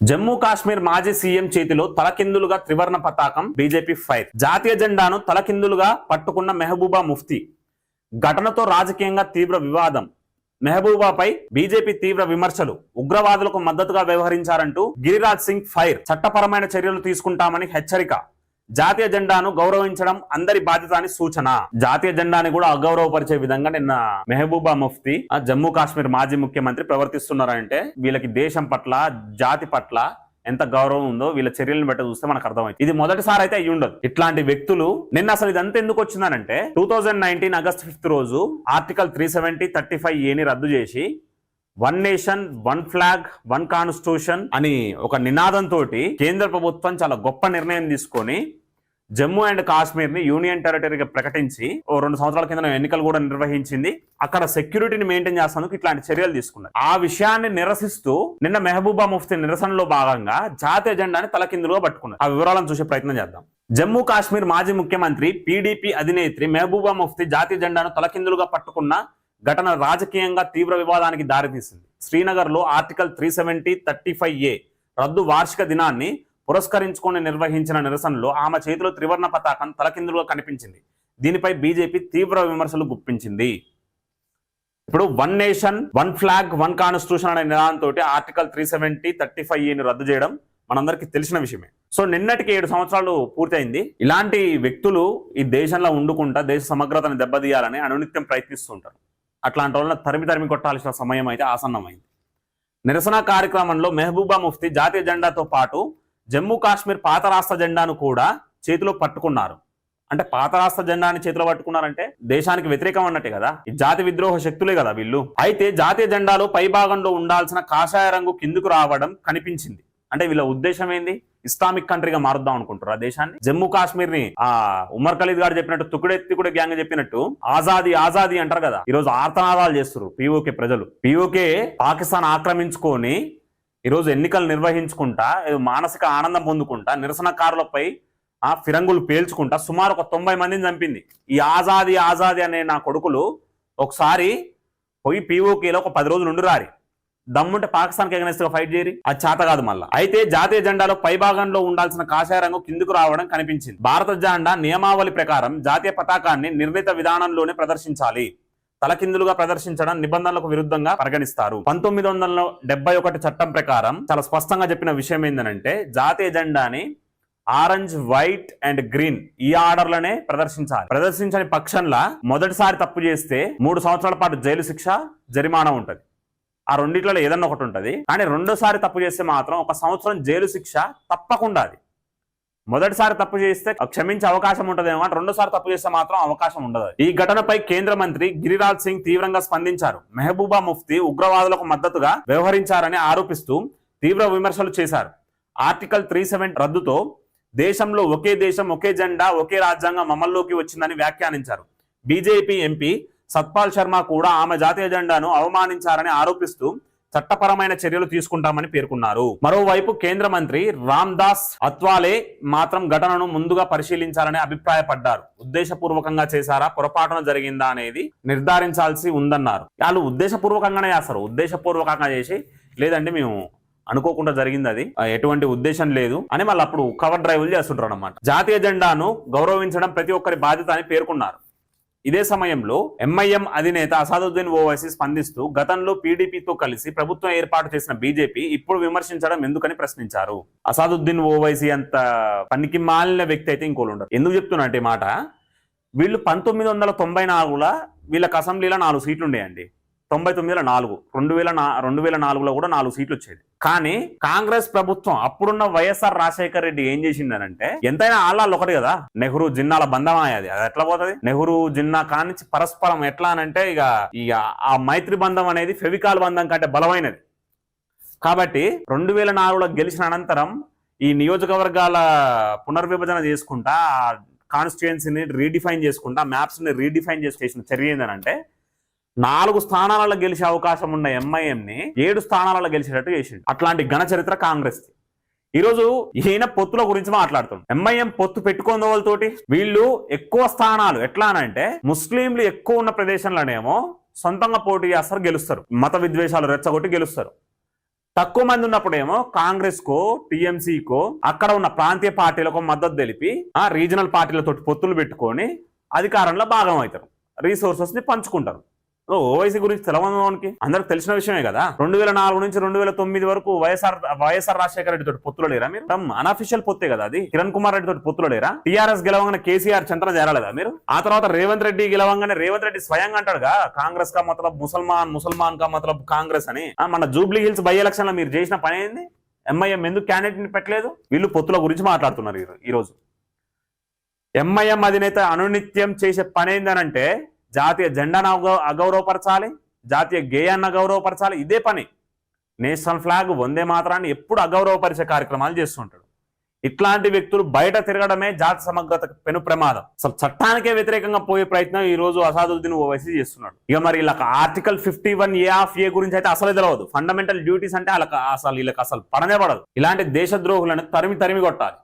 జమ్మూ కాశ్మీర్ మాజీ సీఎం చేతిలో తలకిందులుగా త్రివర్ణ పతాకం, బీజేపీ ఫైర్. జాతీయ జెండాను తలకిందులుగా పట్టుకున్న మెహబూబా ముఫ్తీ ఘటనతో రాజకీయంగా తీవ్ర వివాదం. మెహబూబాపై బీజేపీ తీవ్ర విమర్శలు. ఉగ్రవాదులకు మద్దతుగా వ్యవహరించారంటూ గిరిరాజ్ సింగ్ ఫైర్. చట్టపరమైన చర్యలు తీసుకుంటామని హెచ్చరిక. జాతీయ జెండాను గౌరవించడం అందరి బాధ్యత అని సూచన. జాతీయ జెండాని కూడా అగౌరవపరిచే విధంగా నిన్న మెహబూబా ముఫ్తీ జమ్మూ కాశ్మీర్ మాజీ ముఖ్యమంత్రి ప్రవర్తిస్తున్నారంటే వీళ్ళకి దేశం పట్ల, జాతి పట్ల ఎంత గౌరవం ఉందో వీళ్ళ చర్యలను బట్టి చూస్తే మనకు అర్థమైంది. ఇది మొదటిసారి అయితే అయ్యి ఉండదు. ఇట్లాంటి వ్యక్తులు నిన్న అసలు ఇదంతా ఎందుకు వచ్చిందనంటే 2019 ఆగస్ట్ 5 రోజు ఆర్టికల్ 370, 35A రద్దు చేసి one nation, one flag, one constitution అని ఒక నినాదంతో కేంద్ర ప్రభుత్వం చాలా గొప్ప నిర్ణయం తీసుకొని జమ్మూ అండ్ కాశ్మీర్ ని యూనియన్ టెరిటరీగా ప్రకటించి 2 సంవత్సరాల కింద ఎన్నికలు కూడా నిర్వహించింది. అక్కడ సెక్యూరిటీని మెయింటైన్ చేసేందుకు ఇట్లాంటి చర్యలు తీసుకున్నారు. ఆ విషయాన్ని నిరసిస్తూ నిన్న మెహబూబా ముఫ్తీ నిరసనలో భాగంగా జాతీయ జెండాని తలకిందులుగా పట్టుకున్నారు. ఆ వివరాలను చూసే ప్రయత్నం చేద్దాం. జమ్మూ కాశ్మీర్ మాజీ ముఖ్యమంత్రి, పీడీపీ అధినేత్రి మెహబూబా ముఫ్తీ జాతీయ జెండాను తలకిందులుగా పట్టుకున్న ఘటన రాజకీయంగా తీవ్ర వివాదానికి దారితీసింది. శ్రీనగర్ లో ఆర్టికల్ 370, 35A రద్దు వార్షిక దినాన్ని పురస్కరించుకొని నిర్వహించిన నిరసనలో ఆమె చేతిలో త్రివర్ణ పతాకం తలకిందులుగా కనిపించింది. దీనిపై బీజేపీ తీవ్ర విమర్శలు గుప్పించింది. ఇప్పుడు one nation, one flag, one constitution అనే నినాదంతో ఆర్టికల్ 370, 35A రద్దు చేయడం మనందరికీ తెలిసిన విషయమే. సో నిన్నటికి 7 సంవత్సరాలు పూర్తయింది. ఇలాంటి వ్యక్తులు ఈ దేశంలో ఉండుకుంటా దేశ సమగ్రతను దెబ్బతీయాలని అనునిత్యం ప్రయత్నిస్తుంటారు. అట్లాంటి వాళ్ళని తరిమి కొట్టాల్సిన సమయం అయితే ఆసన్నమైంది. నిరసన కార్యక్రమంలో మెహబూబా ముఫ్తీ జాతీయ జెండాతో పాటు జమ్మూ కాశ్మీర్ పాత రాష్ట్ర జెండాను కూడా చేతిలో పట్టుకున్నారు. అంటే పాత రాష్ట్ర జెండాని చేతిలో పట్టుకున్నారంటే దేశానికి వ్యతిరేకం అన్నట్టే కదా. ఈ జాతి విద్రోహ శక్తులే కదా వీళ్ళు. అయితే జాతీయ జెండాలో పై భాగంలో ఉండాల్సిన కాషాయ రంగు కిందుకు రావడం కనిపించింది. అంటే వీళ్ళ ఉద్దేశం ఏంది? ఇస్లామిక్ కంట్రీగా మారుద్దాం అనుకుంటారు ఆ దేశాన్ని. జమ్మూ కాశ్మీర్ ని ఉమర్ ఖలీద్ గారు చెప్పినట్టు, తుకుడే గ్యాంగ్ చెప్పినట్టు ఆజాదీ ఆజాదీ అంటారు కదా. ఈరోజు ఆర్తనాదాలు చేస్తారు పీఓకే ప్రజలు. పీఓకే పాకిస్తాన్ ఆక్రమించుకొని ఈరోజు ఎన్నికలు నిర్వహించుకుంటా, మానసిక ఆనందం పొందుకుంటా, నిరసనకారులపై ఫిరంగులు పేల్చుకుంటా సుమారు ఒక 90 మందిని చంపింది. ఈ ఆజాదీ ఆజాదీ అనే నా కొడుకులు ఒకసారి పోయి పీఓకేలో ఒక 10 రోజులు ఉండురారి. దమ్ముంటే పాకిస్తాన్కి ఎగనెస్ట్ గా ఫైట్ చేయరి. అది చేత కాదు మళ్ళా. అయితే జాతీయ జెండాలో పై భాగంలో ఉండాల్సిన కాషాయ రంగు కిందుకు రావడం కనిపించింది. భారత జెండా నియమావళి ప్రకారం జాతీయ పతాకాన్ని నిర్ణీత విధానంలోనే ప్రదర్శించాలి. తలకిందులుగా ప్రదర్శించడం నిబంధనలకు విరుద్ధంగా పరిగణిస్తారు. 1971 చట్టం ప్రకారం చాలా స్పష్టంగా చెప్పిన విషయం ఏంటంటే జాతీయ జెండాని ఆరెంజ్, వైట్ అండ్ గ్రీన్ ఈ ఆర్డర్లనే ప్రదర్శించాలి. ప్రదర్శించని పక్షంలో మొదటిసారి తప్పు చేస్తే 3 సంవత్సరాల పాటు జైలు శిక్ష, జరిమానా ఉంటది. ఆ రెండిట్లలో ఏదన్నా ఒకటి ఉంటది. కానీ రెండోసారి తప్పు చేస్తే మాత్రం 1 సంవత్సరం జైలు శిక్ష తప్పకుండా. అది మొదటిసారి తప్పు చేస్తే క్షమించే అవకాశం ఉంటదేమో, రెండోసారి తప్పు చేస్తే మాత్రం అవకాశం ఉండదు. ఈ ఘటనపై కేంద్ర మంత్రి గిరిరాజ్ సింగ్ తీవ్రంగా స్పందించారు. మెహబూబా ముఫ్తీ ఉగ్రవాదులకు మద్దతుగా వ్యవహరించారని ఆరోపిస్తూ తీవ్ర విమర్శలు చేశారు. ఆర్టికల్ 370 రద్దుతో దేశంలో ఒకే దేశం, ఒకే జెండా, ఒకే రాజ్యాంగం అమల్లోకి వచ్చిందని వ్యాఖ్యానించారు. బీజేపీ ఎంపీ సత్పాల్ శర్మ కూడా ఆమె జాతీయ జెండాను అవమానించారని ఆరోపిస్తూ చట్టపరమైన చర్యలు తీసుకుంటామని పేర్కొన్నారు. మరోవైపు కేంద్ర మంత్రి రామ్ దాస్ అత్వాలే మాత్రం ఘటనను ముందుగా పరిశీలించాలని అభిప్రాయపడ్డారు. ఉద్దేశపూర్వకంగా చేశారా, పొరపాటున జరిగిందా అనేది నిర్ధారించాల్సి ఉందన్నారు. వాళ్ళు ఉద్దేశపూర్వకంగానే చేస్తారు. ఉద్దేశపూర్వకంగా చేసి లేదంటే మేము అనుకోకుండా జరిగింది, అది ఎటువంటి ఉద్దేశం లేదు అని మళ్ళీ అప్పుడు కవర్ డ్రైవ్లు చేస్తుంటారు అన్నమాట. జాతీయ జెండాను గౌరవించడం ప్రతి ఒక్కరి బాధ్యత అని పేర్కొన్నారు. ఇదే సమయంలో ఎంఐఎం అధినేత అసాదుద్దీన్ ఓవైసీ స్పందిస్తూ గతంలో పీడీపీతో కలిసి ప్రభుత్వం ఏర్పాటు చేసిన బీజేపీ ఇప్పుడు విమర్శించడం ఎందుకని ప్రశ్నించారు. అసాదుద్దీన్ ఓవైసీ అంత పనికి మాలిన వ్యక్తి అయితే ఇంకోళ్ళు ఉండరు. ఎందుకు చెప్తున్నట్టు మాట, వీళ్ళు 1994లో వీళ్ళకి అసెంబ్లీలో 4 సీట్లు ఉండేయండి. 99లో 4, 2004లో కూడా 4 సీట్లు వచ్చేది. కానీ కాంగ్రెస్ ప్రభుత్వం అప్పుడున్న వైఎస్ఆర్ రాజశేఖర రెడ్డి ఏం చేసిందనంటే, ఎంతైనా ఆళ్ళాళ్ళు ఒకటి కదా, నెహ్రూ జిన్నాల బంధం అది ఎట్లా పోతుంది? నెహ్రూ జిన్నా కానించి పరస్పరం ఎట్లా అనంటే ఇక ఆ మైత్రి బంధం అనేది ఫెవికాల్ బంధం కంటే బలమైనది. కాబట్టి 2004లో గెలిచిన అనంతరం ఈ నియోజకవర్గాల పునర్విభజన చేసుకుంటా, కాన్స్టిట్యుయెన్సీని రీడిఫైన్ చేసుకుంటా, మ్యాప్స్ ని రీడిఫైన్ చేసిన చర్య ఏంటంటే 4 స్థానాలలో గెలిచే అవకాశం ఉన్న ఎంఐఎంని 7 స్థానాలలో గెలిచేటట్టు చేసిండు. అట్లాంటి ఘన చరిత్ర కాంగ్రెస్. ఈరోజు ఈయన పొత్తుల గురించి మాట్లాడుతుంది. ఎంఐఎం పొత్తు పెట్టుకున్న వాళ్ళతోటి వీళ్ళు ఎక్కువ స్థానాలు ఎట్లా అంటే ముస్లింలు ఎక్కువ ఉన్న ప్రదేశంలోనేమో సొంతంగా పోటీ చేస్తారు, గెలుస్తారు. మత విద్వేషాలు రెచ్చగొట్టి గెలుస్తారు. తక్కువ మంది ఉన్నప్పుడేమో కాంగ్రెస్ కో టీఎంసీకో అక్కడ ఉన్న ప్రాంతీయ పార్టీలకు మద్దతు తెలిపి ఆ రీజనల్ పార్టీలతో పొత్తులు పెట్టుకొని అధికారంలో భాగం అవుతారు, రిసోర్సెస్ ని పంచుకుంటారు. ఓవైసీ గురించి తెలవడానికి అందరికి తెలిసిన విషయమే కదా. 2004 నుంచి 2009 వరకు వైఎస్ఆర్ రాజశేఖర రెడ్డి తోటి పొత్తులు లేరా మీరు? అనఫిషియల్ పొత్తే కదా అది. కిరణ్ కుమార్ రెడ్డి తోటి పొత్తులు లేరా? టీఆర్ఎస్ గెలవంగానే కేసీఆర్ చెంతన చేరాలేదా మీరు? ఆ తర్వాత రేవంత్ రెడ్డి గెలవంగానే రేవంత్ రెడ్డి స్వయంగా అంటాడుగా కాంగ్రెస్ కా మతలబ్ ముసల్మాన్ కా మతలబ్ కాంగ్రెస్ అని. మన జూబ్లీ హిల్స్ బై ఎలక్షన్ లో మీరు చేసిన పని ఏంది? ఎంఐఎం ఎందుకు క్యాండిడేట్ ని పెట్టలేదు? వీళ్ళు పొత్తుల గురించి మాట్లాడుతున్నారు ఈ రోజు. ఎంఐఎం అధినేత అనునిత్యం చేసే పని ఏందనంటే జాతీయ జెండాను అగౌరవపరచాలి, జాతీయ గేయాన్ని అగౌరవపరచాలి. ఇదే పని. నేషనల్ ఫ్లాగ్ వందే మాత్రాన్ని ఎప్పుడు అగౌరవపరిచే కార్యక్రమాలు చేస్తుంటాడు. ఇట్లాంటి వ్యక్తులు బయట తిరగడమే జాతి సమగ్రత పెను ప్రమాదం. అసలు చట్టానికే వ్యతిరేకంగా పోయే ప్రయత్నం ఈ రోజు అసాదుద్దీన్ ఓవైసీ చేస్తున్నాడు. ఇక మరి ఇలా ఆర్టికల్ 51A గురించి అయితే అసలు తెలియదు. ఫండమెంటల్ డ్యూటీస్ అంటే వీళ్ళకి అసలు పడనే పడదు. ఇలాంటి దేశద్రోహులను తరిమి కొట్టాలి.